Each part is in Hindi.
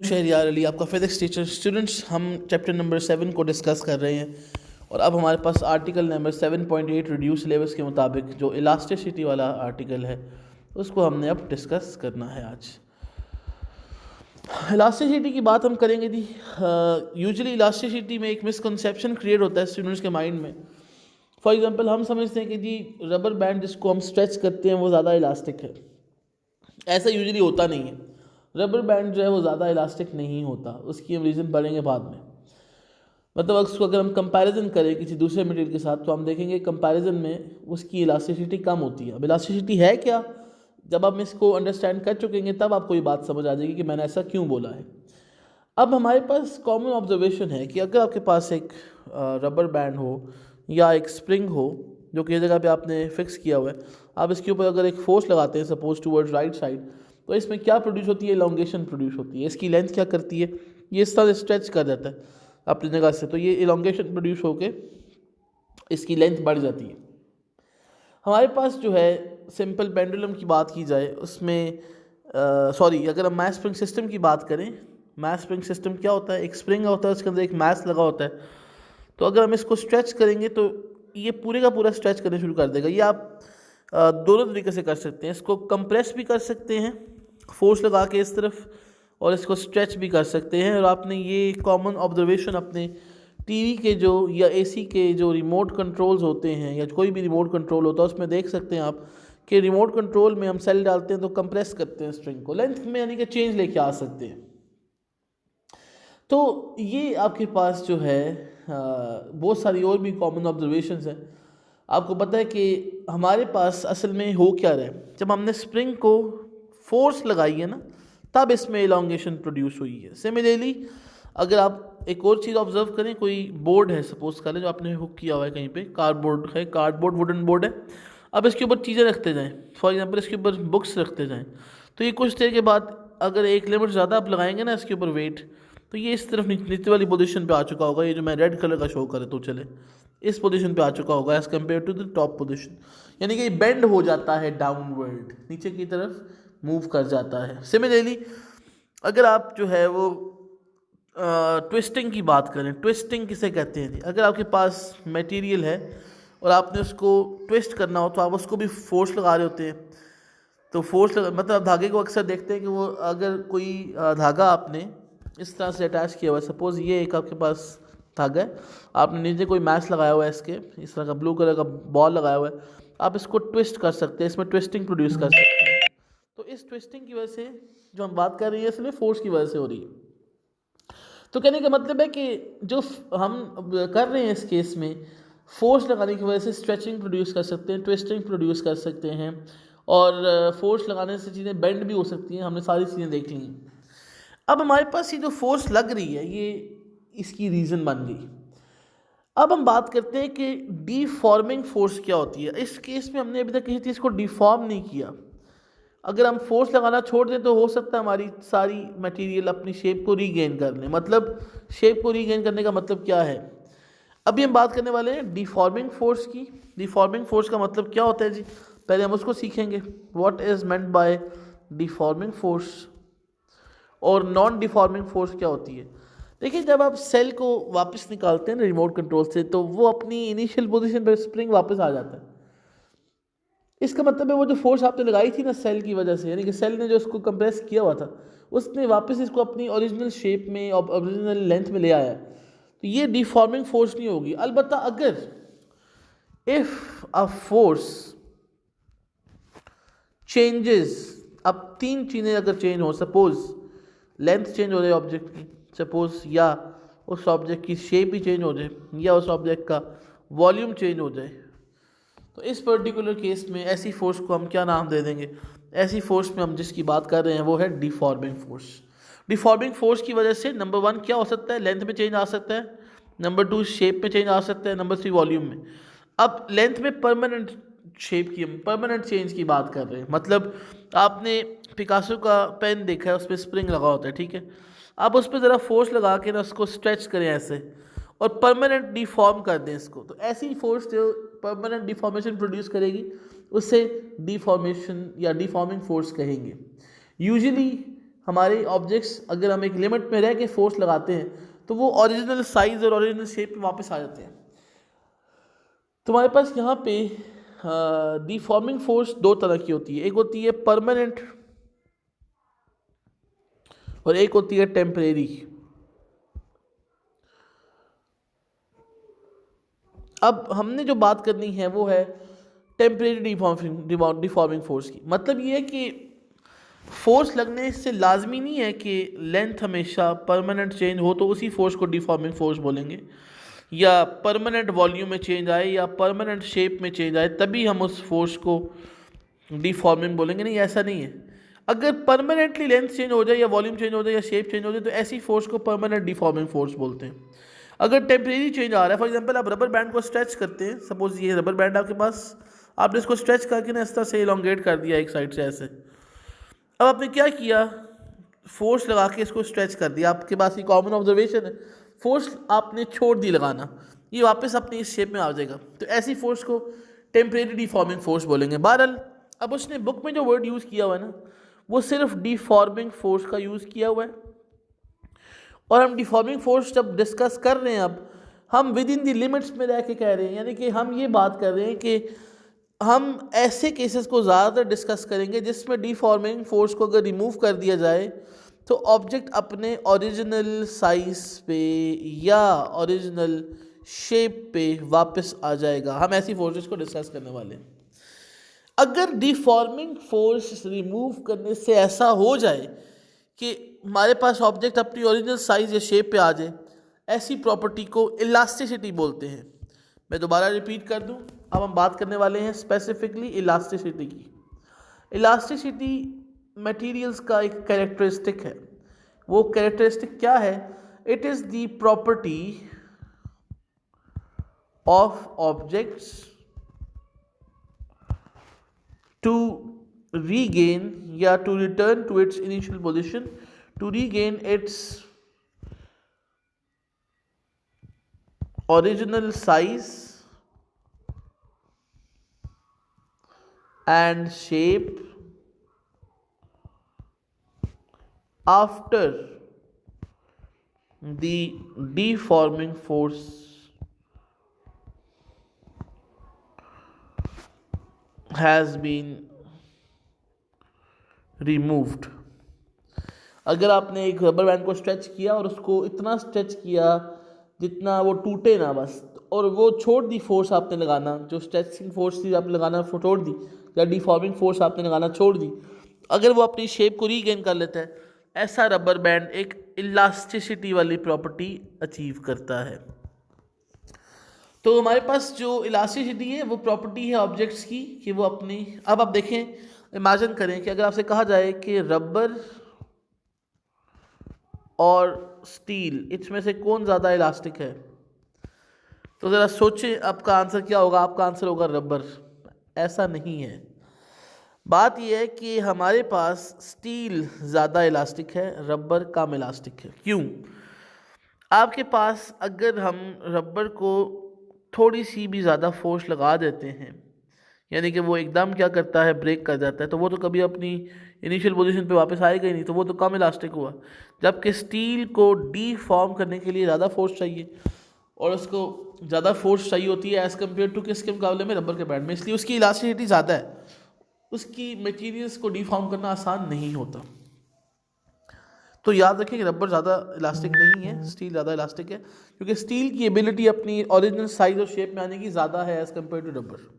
शहरियार अली आपका फिजिक्स टीचर। स्टूडेंट्स, हम चैप्टर नंबर 7 को डिस्कस कर रहे हैं और अब हमारे पास आर्टिकल नंबर 7.8 रिड्यूस लेवल्स के मुताबिक जो इलास्टिसिटी वाला आर्टिकल है उसको हमने अब डिस्कस करना है। आज इलास्टिसिटी की बात हम करेंगे जी। यूजुअली इलास्टिसिटी में एक मिसकंसेप्शन क्रिएट होता है स्टूडेंट्स के माइंड में। फॉर एग्जांपल, हम समझते हैं कि जी रबर बैंड जिसको हम स्ट्रेच करते हैं वो ज़्यादा इलास्टिक है। ऐसा यूजुअली होता नहीं है। रबर बैंड जो है वो ज़्यादा इलास्टिक नहीं होता, उसकी हम रीज़न पढ़ेंगे बाद में। मतलब उसको अगर हम कंपैरिजन करें किसी दूसरे मटेरियल के साथ तो हम देखेंगे कंपैरिजन में उसकी इलास्टिसिटी कम होती है। अब इलास्टिसिटी है क्या, जब आप इसको अंडरस्टैंड कर चुकेंगे तब आपको ये बात समझ आ जाएगी कि मैंने ऐसा क्यों बोला है। अब हमारे पास कॉमन ऑब्जर्वेशन है कि अगर आपके पास एक रबर बैंड हो या एक स्प्रिंग हो जो कि जगह पे आपने फिक्स किया हुआ है, आप इसके ऊपर अगर एक फोर्स लगाते हैं सपोज टूवर्ड्स राइट साइड, तो इसमें क्या प्रोड्यूस होती है, इलोंगेशन प्रोड्यूस होती है। इसकी लेंथ क्या करती है, ये इस तरह स्ट्रेच कर देता है अपनी जगह से, तो ये इलोंगेशन प्रोड्यूस होकर इसकी लेंथ बढ़ जाती है। हमारे पास जो है सिंपल पेंडुलम की बात की जाए उसमें अगर हम मैथ स्प्रिंग सिस्टम की बात करें, मैथ स्प्रिंग सिस्टम क्या होता है, एक स्प्रिंग होता है उसके अंदर एक मैथ लगा होता है। तो अगर हम इसको स्ट्रेच करेंगे तो ये पूरे का पूरा स्ट्रेच करने शुरू कर देगा। ये आप दोनों तरीके से कर सकते हैं। इसको कंप्रेस भी कर सकते हैं फोर्स लगा के इस तरफ, और इसको स्ट्रेच भी कर सकते हैं। और आपने ये कॉमन ऑब्जर्वेशन अपने टीवी के जो या एसी के जो रिमोट कंट्रोल्स होते हैं या कोई भी रिमोट कंट्रोल होता है उसमें देख सकते हैं आप कि रिमोट कंट्रोल में हम सेल डालते हैं तो कंप्रेस करते हैं स्ट्रिंग को, लेंथ में यानी कि चेंज लेके आ सकते हैं। तो ये आपके पास जो है बहुत सारी और भी कॉमन ऑब्जर्वेशंस हैं। आपको पता है कि हमारे पास असल में हो क्या रहा है, जब हमने स्प्रिंग को फोर्स लगाई है ना तब इसमें इलोंगेशन प्रोड्यूस हुई है। सिमिलरली अगर आप एक और चीज़ ऑब्जर्व करें, कोई बोर्ड है सपोज करें जो आपने हुक किया हुआ है कहीं पे, कार्डबोर्ड वुडन बोर्ड है। अब इसके ऊपर चीज़ें रखते जाएं, फॉर एग्जांपल इसके ऊपर बुक्स रखते जाएं, तो ये कुछ देर के बाद अगर एक लिमिट ज़्यादा आप लगाएंगे ना इसके ऊपर वेट, तो ये इस तरफ नीचे वाली पोजीशन पे आ चुका होगा। ये जो मैं रेड कलर का शो करे तो चले, इस पोजीशन पे आ चुका होगा as compare to the top position, यानी कि बेंड हो जाता है डाउनवर्ड, नीचे की तरफ मूव कर जाता है। सिमिलरली अगर आप जो है वो ट्विस्टिंग की बात करें, ट्विस्टिंग किसे कहते हैं, अगर आपके पास मटेरियल है और आपने उसको ट्विस्ट करना हो तो आप उसको भी फोर्स लगा रहे होते हैं। तो मतलब धागे को अक्सर देखते हैं कि वो अगर कोई धागा आपने इस तरह से अटैच किया हुआ है, सपोज ये एक आपके पास धागा है, आपने नीचे कोई मैश लगाया हुआ है, इसके इस तरह का ब्लू कलर का बॉल लगाया हुआ है, आप इसको ट्विस्ट कर सकते हैं, इसमें ट्विस्टिंग प्रोड्यूस कर सकते हैं। तो इस ट्विस्टिंग की वजह से जो हम बात कर रहे हैं इसमें फोर्स की वजह से हो रही है। तो कहने का मतलब है कि जो हम कर रहे हैं इस केस में फोर्स लगाने की वजह से स्ट्रेचिंग प्रोड्यूस कर सकते हैं, ट्विस्टिंग प्रोड्यूस कर सकते हैं, और फोर्स लगाने से चीज़ें बेंड भी हो सकती हैं। हमने सारी चीज़ें देख ली। अब हमारे पास ये जो फोर्स लग रही है ये इसकी रीज़न बन गई। अब हम बात करते हैं कि डीफॉर्मिंग फोर्स क्या होती है। इस केस में हमने अभी तक किसी चीज़ को डिफॉर्म नहीं किया। अगर हम फोर्स लगाना छोड़ दें तो हो सकता है हमारी सारी मटेरियल अपनी शेप को रीगेन कर लें। मतलब शेप को रीगेन करने का मतलब क्या है, अभी हम बात करने वाले हैं डिफॉर्मिंग फोर्स की। डिफॉर्मिंग फोर्स का मतलब क्या होता है जी, पहले हम उसको सीखेंगे, what is meant by deforming force, और नॉन डिफॉर्मिंग फोर्स क्या होती है। देखिए, जब आप सेल को वापस निकालते हैं ना रिमोट कंट्रोल से, तो वो अपनी इनिशियल पोजीशन पर स्प्रिंग वापस आ जाता है। इसका मतलब है वो जो फोर्स आपने लगाई थी ना सेल की वजह से, यानी कि सेल ने जो उसको कंप्रेस किया हुआ था उसने वापस इसको अपनी ओरिजिनल शेप में और ओरिजिनल लेंथ में ले आया। तो ये डिफॉर्मिंग फोर्स नहीं होगी। अलबत्ता अगर इफ अ फोर्स चेंजेस, अब तीन चीज़ें अगर चेंज हो, सपोज लेंथ चेंज हो जाए ऑब्जेक्ट की, सपोज, या उस ऑब्जेक्ट की शेप ही चेंज हो जाए, या उस ऑब्जेक्ट का वॉल्यूम चेंज हो जाए, तो इस पर्टिकुलर केस में ऐसी फोर्स को हम क्या नाम दे देंगे, ऐसी फोर्स में हम जिसकी बात कर रहे हैं वो है डिफॉर्मिंग फोर्स। डिफॉर्मिंग फोर्स की वजह से नंबर 1 क्या हो सकता है, लेंथ में चेंज आ सकता है, नंबर 2 शेप में चेंज आ सकता है, नंबर 3 वॉल्यूम में। अब लेंथ में परमानेंट शेप की, हम परमानेंट चेंज की बात कर रहे हैं। मतलब आपने पिकासो का पेन देखा है, उस पर स्प्रिंग लगा होता है, ठीक है। आप उस पर ज़रा फोर्स लगा के ना उसको स्ट्रेच करें ऐसे और परमानेंट डिफॉर्म कर दें इसको, तो ऐसी फोर्स जो परमानेंट डिफॉर्मेशन प्रोड्यूस करेगी उसे डिफॉर्मेशन या डिफॉर्मिंग फोर्स कहेंगे। यूजुअली हमारे ऑब्जेक्ट्स अगर हम एक लिमिट में रह के फोर्स लगाते हैं तो वो ओरिजिनल साइज और ओरिजिनल शेप में वापस आ जाते हैं। तुम्हारे पास यहाँ पे डिफॉर्मिंग फोर्स दो तरह की होती है, एक होती है परमानेंट और एक होती है टेम्परेरी। अब हमने जो बात करनी है वो है टेम्परेरी डिफॉर्मिंग फोर्स की। मतलब ये है कि फोर्स लगने से लाजमी नहीं है कि लेंथ हमेशा परमानेंट चेंज हो तो उसी फोर्स को डिफॉर्मिंग फोर्स बोलेंगे, या परमानेंट वॉल्यूम में चेंज आए या परमानेंट शेप में चेंज आए तभी हम उस फोर्स को डिफॉर्मिंग बोलेंगे। नहीं, ऐसा नहीं है। अगर परमानेंटली लेंथ चेंज हो जाए या वॉल्यूम चेंज हो जाए या शेप चेंज हो जाए तो ऐसी फोर्स को परमानेंट डिफॉर्मिंग फोर्स बोलते हैं। अगर टेम्परेरी चेंज आ रहा है, फॉर एग्जांपल आप रबर बैंड को स्ट्रेच करते हैं, सपोज ये रबर बैंड आपके पास, आपने इसको स्ट्रेच करके ना इस तरह से इलोंगेट कर दिया एक साइड से ऐसे। अब आपने क्या किया, फोर्स लगा के इसको स्ट्रेच कर दिया। आपके पास ये कॉमन ऑब्जर्वेशन है, फोर्स आपने छोड़ दी लगाना, ये वापस अपनी इस शेप में आ जाएगा। तो ऐसी फोर्स को टेम्परेरी डिफॉर्मिंग फोर्स बोलेंगे। बहरहाल अब उसने बुक में जो वर्ड यूज़ किया हुआ है ना, वो सिर्फ डिफॉर्मिंग फोर्स का यूज़ किया हुआ है। और हम डिफॉर्मिंग फोर्स जब डिस्कस कर रहे हैं, अब हम विद इन द लिमिट्स में रह के कह रहे हैं, यानी कि हम ये बात कर रहे हैं कि हम ऐसे केसेस को ज़्यादातर डिस्कस करेंगे जिसमें डिफॉर्मिंग फोर्स को अगर रिमूव कर दिया जाए तो ऑब्जेक्ट अपने ओरिजिनल साइज पे या ओरिजिनल शेप पे वापस आ जाएगा। हम ऐसी फोर्सेस को डिस्कस करने वाले हैं। अगर डिफॉर्मिंग फोर्स रिमूव करने से ऐसा हो जाए कि हमारे पास ऑब्जेक्ट अपनी ओरिजिनल साइज या शेप पे आ जाए, ऐसी प्रॉपर्टी को इलास्टिसिटी बोलते हैं। मैं दोबारा रिपीट कर दूं, अब हम बात करने वाले हैं स्पेसिफिकली इलास्टिसिटी की। इलास्टिसिटी मटेरियल्स का एक कैरेक्टरिस्टिक है। वो कैरेक्टरिस्टिक क्या है? It is the property of objects to regain या to return to its initial position, to regain its original size and shape after the deforming force has been removed. अगर आपने एक रबर बैंड को स्ट्रेच किया और उसको इतना स्ट्रेच किया जितना वो टूटे ना बस, और वो छोड़ दी फोर्स आपने लगाना, जो स्ट्रेचिंग फोर्स थी आपने लगाना वो छोड़ दी, या डिफॉर्मिंग फोर्स आपने लगाना छोड़ दी, अगर वो अपनी शेप को रीगेन कर लेता है, ऐसा रबर बैंड एक इलास्टिसिटी वाली प्रॉपर्टी अचीव करता है। तो हमारे पास जो इलास्टिसिटी है वो प्रॉपर्टी है ऑब्जेक्ट्स की कि वो अपनी, अब आप देखें, इमेजिन करें कि अगर आपसे कहा जाए कि रबर और स्टील, इसमें से कौन ज़्यादा इलास्टिक है, तो ज़रा सोचें आपका आंसर क्या होगा। आपका आंसर होगा रबर। ऐसा नहीं है। बात यह है कि हमारे पास स्टील ज़्यादा इलास्टिक है, रबर कम इलास्टिक है। क्यों? आपके पास अगर हम रबर को थोड़ी सी भी ज़्यादा फोर्स लगा देते हैं, यानी कि वो एकदम क्या करता है, ब्रेक कर जाता है, तो वो तो कभी अपनी इनिशियल पोजीशन पे वापस आएगा ही नहीं, तो वो तो कम इलास्टिक हुआ। जबकि स्टील को डीफॉर्म करने के लिए ज़्यादा फोर्स चाहिए, और उसको ज़्यादा फोर्स चाहिए होती है एज़ कम्पेयर टू किसके मुकाबले में, रबर के बैंड में, इसलिए उसकी इलास्टिसिटी ज़्यादा है। उसकी मटीरियल्स को डीफॉर्म करना आसान नहीं होता। तो याद रखें कि रबर ज़्यादा इलास्टिक नहीं है, स्टील ज़्यादा इलास्टिक है, क्योंकि स्टील की एबिलिटी अपनी ओरिजिनल साइज और शेप में आने की ज़्यादा है एज़ कम्पेयर टू रबर।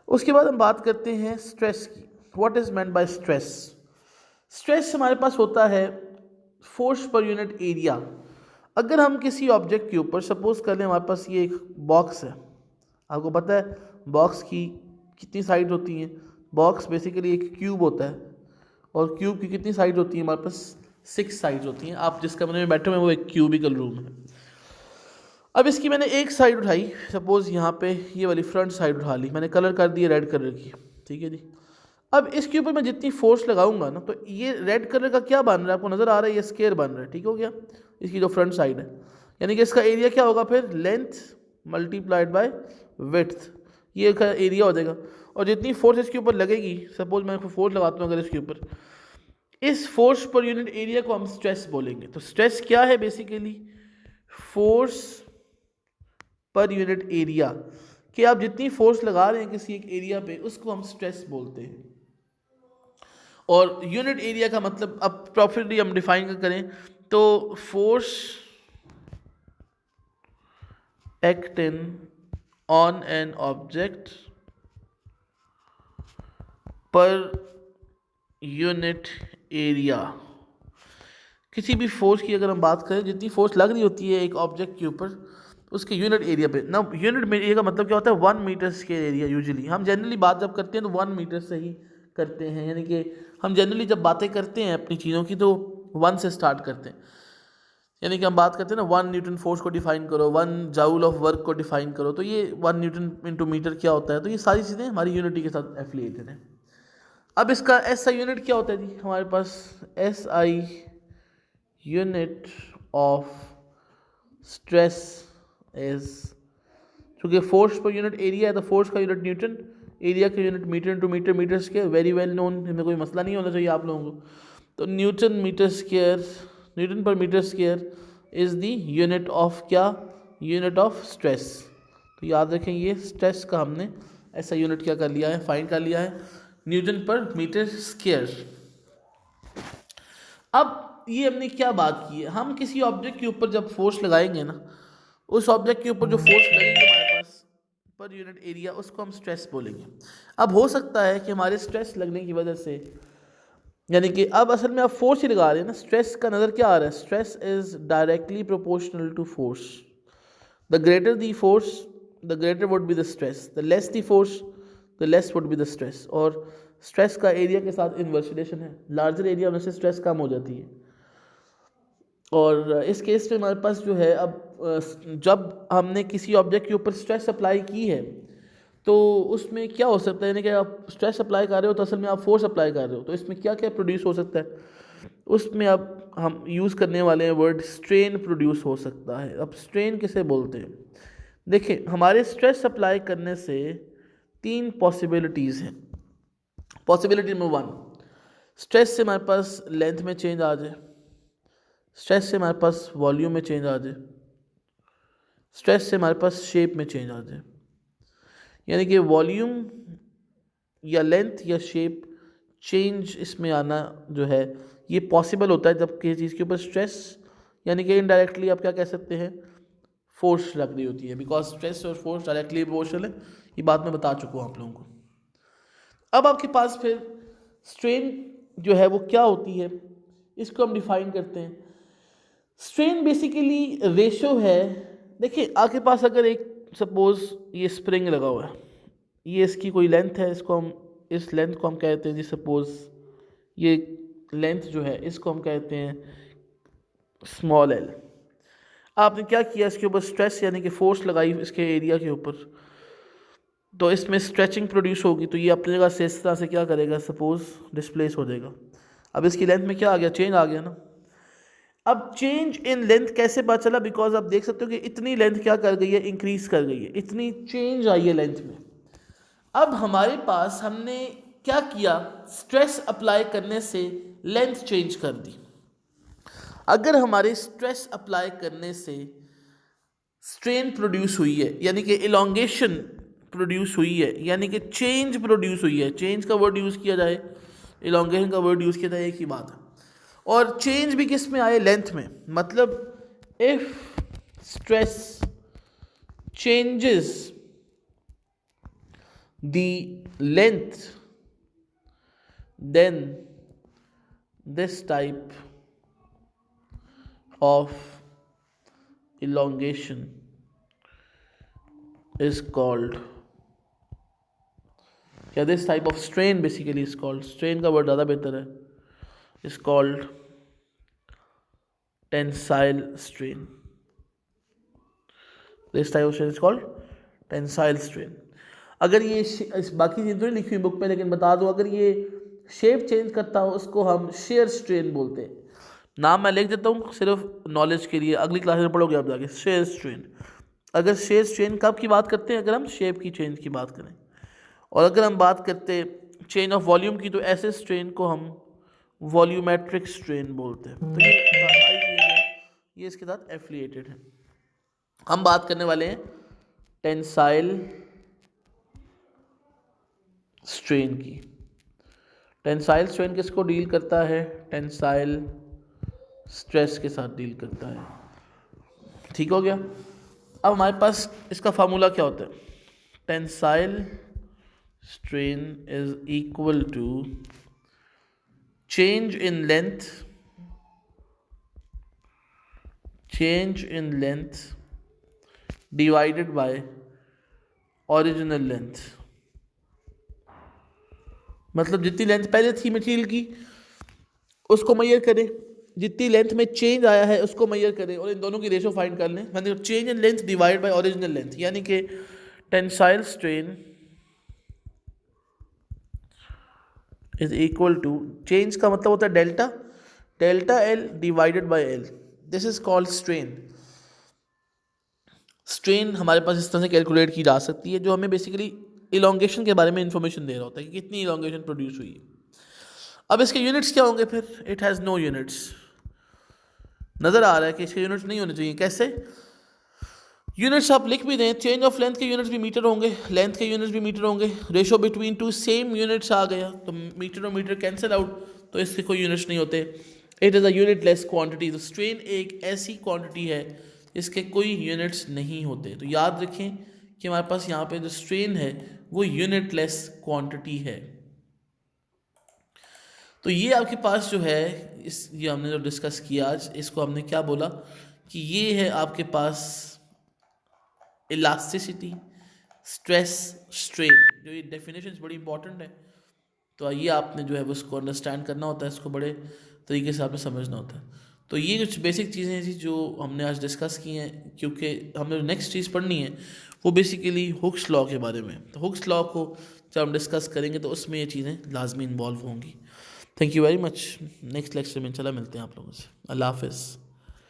उसके बाद हम बात करते हैं स्ट्रेस की। What is meant by stress? Stress हमारे पास होता है फोर्स पर यूनिट एरिया। अगर हम किसी ऑब्जेक्ट के ऊपर, सपोज कर लें हमारे पास ये एक बॉक्स है, आपको पता है बॉक्स की कितनी साइड होती हैं? बॉक्स बेसिकली एक क्यूब होता है, और क्यूब की कितनी साइड होती है हमारे पास? 6 साइड्स होती हैं। आप जिस कमरे में बैठे हुए हैं वो एक क्यूबिकल रूम है। अब इसकी मैंने एक साइड उठाई, सपोज यहाँ पे ये वाली फ्रंट साइड उठा ली, मैंने कलर कर दिया रेड कलर की, ठीक है जी। अब इसके ऊपर मैं जितनी फोर्स लगाऊंगा ना, तो ये रेड कलर का क्या बन रहा है, आपको नज़र आ रहा है, ये स्क्वायर बन रहा है, ठीक हो गया, इसकी जो फ्रंट साइड है। यानी कि इसका एरिया क्या होगा फिर? लेंथ मल्टीप्लाइड बाय विड्थ, ये का एरिया हो जाएगा। और जितनी फोर्स इसके ऊपर लगेगी, सपोज मैं फोर्स लगाता हूँ अगर इसके ऊपर, इस फोर्स पर यूनिट एरिया को हम स्ट्रेस बोलेंगे। तो स्ट्रेस क्या है बेसिकली? फोर्स पर यूनिट एरिया, कि आप जितनी फोर्स लगा रहे हैं किसी एक एरिया पे उसको हम स्ट्रेस बोलते हैं। और यूनिट एरिया का मतलब अब प्रॉपर्ली हम डिफाइन करें तो force acting on an object पर यूनिट एरिया। किसी भी फोर्स की अगर हम बात करें, जितनी फोर्स लग रही होती है एक ऑब्जेक्ट के ऊपर उसके यूनिट एरिया पे ना। यूनिट एरिया का मतलब क्या होता है? 1 मीटर स्क्वायर एरिया। यूजुअली हम जनरली बात जब करते हैं तो 1 मीटर से ही करते हैं, यानी कि हम जनरली जब बातें करते हैं अपनी चीज़ों की तो 1 से स्टार्ट करते हैं। यानी कि हम बात करते हैं ना 1 न्यूटन फोर्स को डिफाइन करो, 1 जाउल ऑफ वर्क को डिफाइन करो, तो ये 1 न्यूटन इंटू मीटर क्या होता है? तो ये सारी चीज़ें हमारी यूनिटी के साथ एफिलिएटेड हैं। अब इसका एस आई यूनिट क्या होता है जी? हमारे पास S I unit of stress is, चूँकि फोर्स पर यूनिट एरिया है तो फोर्स का यूनिट न्यूटन, एरिया का unit metre into metre, metre square, very well known, इसमें कोई मसला नहीं होना चाहिए आप लोगों को। तो न्यूटन मीटर स्क्वायर, न्यूटन पर metre square is the unit of क्या? Unit of stress. तो याद रखें ये स्ट्रेस का हमने ऐसा यूनिट क्या कर लिया है? फाइंड कर लिया है, न्यूटन पर मीटर स्क्वायर। अब ये हमने क्या बात की है? हम किसी ऑब्जेक्ट के ऊपर जब फोर्स लगाएंगे ना, उस ऑब्जेक्ट के ऊपर जो फोर्स लगेगी हमारे पास पर यूनिट एरिया, उसको हम स्ट्रेस बोलेंगे। अब हो सकता है कि हमारे स्ट्रेस लगने की वजह से, यानी कि अब असल में आप फोर्स ही लगा रहे हैं ना, स्ट्रेस का नज़र क्या आ रहा है? Stress is directly proportional to force. The greater the force the greater would be the stress, the less the force the less would be the stress. और स्ट्रेस का एरिया के साथ इनवर्स रिलेशन है, लार्जर एरिया होने से स्ट्रेस कम हो जाती है। और इस केस में हमारे पास जो है, अब जब हमने किसी ऑब्जेक्ट के ऊपर स्ट्रेस अप्लाई की है तो उसमें क्या हो सकता है? यानी कि आप स्ट्रेस अप्लाई कर रहे हो तो असल में आप फोर्स अप्लाई कर रहे हो, तो इसमें क्या क्या प्रोड्यूस हो सकता है? उसमें अब हम यूज़ करने वाले हैं वर्ड स्ट्रेन प्रोड्यूस हो सकता है। अब स्ट्रेन किसे बोलते हैं? देखिए, हमारे स्ट्रेस अप्लाई करने से 3 पॉसिबिलिटीज़ हैं। पॉसिबिलिटी नंबर 1, स्ट्रेस से हमारे पास लेंथ में चेंज आ जाए, स्ट्रेस से हमारे पास वॉल्यूम में चेंज आ जाए, स्ट्रेस से हमारे पास शेप में चेंज आ जाए। यानी कि वॉल्यूम या लेंथ या शेप चेंज इसमें आना जो है ये पॉसिबल होता है जब किसी चीज़ के ऊपर स्ट्रेस, यानी कि इनडायरेक्टली आप क्या कह सकते हैं? फोर्स लग रही होती है, बिकॉज स्ट्रेस और फोर्स डायरेक्टली प्रोपोर्शनल है। ये बात मैं बता चुका हूँ आप लोगों को। अब आपके पास फिर स्ट्रेन जो है वो क्या होती है, इसको हम डिफाइन करते हैं। स्ट्रेन बेसिकली रेशो है। देखिए, आपके पास अगर एक सपोज ये स्प्रिंग लगा हुआ है, ये इसकी कोई लेंथ है, इसको हम इस लेंथ को हम कहते हैं जी, सपोज ये लेंथ जो है इसको हम कहते हैं स्मॉल एल। आपने क्या किया? इसके ऊपर स्ट्रेस यानी कि फोर्स लगाई इसके एरिया के ऊपर, तो इसमें स्ट्रेचिंग प्रोड्यूस होगी, तो ये अपनी जगह से इस तरह से क्या करेगा? सपोज डिस्प्लेस हो जाएगा। अब इसकी लेंथ में क्या आ गया? चेंज आ गया ना। अब चेंज इन लेंथ कैसे पता चला? बिकॉज आप देख सकते हो कि इतनी लेंथ क्या कर गई है? इंक्रीज कर गई है, इतनी चेंज आई है लेंथ में। अब हमारे पास हमने क्या किया? स्ट्रेस अप्लाई करने से लेंथ चेंज कर दी। अगर हमारे स्ट्रेस अप्लाई करने से स्ट्रेन प्रोड्यूस हुई है, यानी कि इलोंगेशन प्रोड्यूस हुई है, यानी कि चेंज प्रोड्यूस हुई है, चेंज का वर्ड यूज़ किया जाए, इलोंगेशन का वर्ड यूज़ किया जाए, एक ही बात है। और चेंज भी किस में आए? लेंथ में। मतलब if stress changes the length then this type of elongation is called, क्या? this type of strain basically is called, strain का वर्ड ज़्यादा बेहतर है, is called tensile strain. This type of strain is called tensile strain. अगर ये इस बाकी चीज़ तो नहीं लिखी हुई बुक में, लेकिन बता दो, अगर ये शेप चेंज करता हो उसको हम शेयर स्ट्रेन बोलते हैं। नाम मैं लिख देता हूँ सिर्फ नॉलेज के लिए, अगली क्लास में पढ़ोगे आप जाके। शेयर स्ट्रेन, अगर शेयर स्ट्रेन कब की बात करते हैं? अगर हम शेप की चेंज की बात करें। और अगर हम बात करते चेंज ऑफ वॉल्यूम की, तो ऐसे स्ट्रेन को हम वॉल्यूमेट्रिक स्ट्रेन बोलते हैं। तो ये सारी चीज़ें ये इसके साथ एफिलिएटेड है। हम बात करने वाले हैं टेंसाइल स्ट्रेन की। टेंसाइल स्ट्रेन किसको डील करता है? टेंसाइल स्ट्रेस के साथ डील करता है। ठीक हो गया। अब हमारे पास इसका फार्मूला क्या होता है? Tensile strain is equal to change in length divided by original length। मतलब जितनी लेंथ पहले थी मटेरियल की उसको मेजर करें, जितनी लेंथ में चेंज आया है उसको मेजर करें और इन दोनों की रेशो फाइंड कर लें। मतलब change in length divide by original length, यानी कि tensile strain is equal to, change का मतलब होता है delta L divided by L. This is called strain. Strain हमारे पास इस तरह से कैलकुलेट की जा सकती है, जो हमें बेसिकली इलोंगेशन के बारे में इंफॉर्मेशन दे रहा होता है कि कितनी इलोंगेशन प्रोड्यूस हुई है। अब इसके यूनिट्स क्या होंगे फिर? It has no units. नज़र आ रहा है कि इसके यूनिट्स नहीं होने चाहिए। कैसे? यूनिट्स आप लिख भी दें, चेंज ऑफ लेंथ के यूनिट्स भी मीटर होंगे, लेंथ के यूनिट्स भी मीटर होंगे, ratio between two same units आ गया तो मीटर और मीटर कैंसिल आउट, तो इसके कोई यूनिट्स नहीं होते। It is a unitless quantity. तो स्ट्रेन एक ऐसी क्वांटिटी है इसके कोई यूनिट्स नहीं होते। तो याद रखें कि हमारे पास यहाँ पे जो स्ट्रेन है वो यूनिटलेस क्वांटिटी है। तो ये आपके पास जो है ये हमने जो डिस्कस किया आज, इसको हमने क्या बोला कि ये है आपके पास इलास्टिसिटी, स्ट्रेस, स्ट्रेन। जो ये डेफिनेशन बड़ी इंपॉर्टेंट है, तो ये आपने जो है वो उसको अंडरस्टैंड करना होता है, इसको बड़े तरीके से आपने समझना होता है। तो ये कुछ बेसिक चीज़ें थी जो हमने आज डिस्कस की हैं, क्योंकि हमने नेक्स्ट चीज़ पढ़नी है वो बेसिकली हुक्स लॉ के बारे में। तो हुक्स लॉ को जब हम डिस्कस करेंगे तो उसमें ये चीज़ें लाजमी इन्वॉल्व होंगी। Thank you very much. Next lecture में इंशाल्लाह मिलते हैं आप लोगों से। अल्लाह हाफ़िज़।